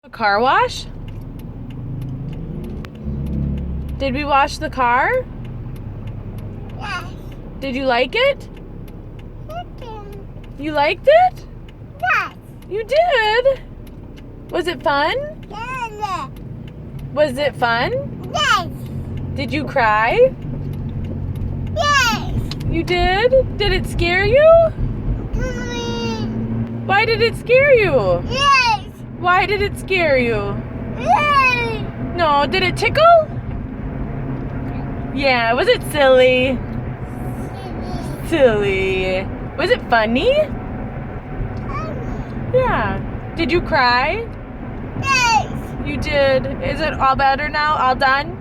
A car wash? Did we wash the car? Yes. Did you like it? Chicken. You liked it? Yes. You did? Was it fun? Yes. Was it fun? Yes. Did you cry? Yes. You did? Did it scare you? Why did it scare you? Yes. Why did it scare you? Yes. No, did it tickle? Yeah, was it silly? Silly. Was it funny? Yeah. Did you cry? Yes. You did. Is it all better now? All done?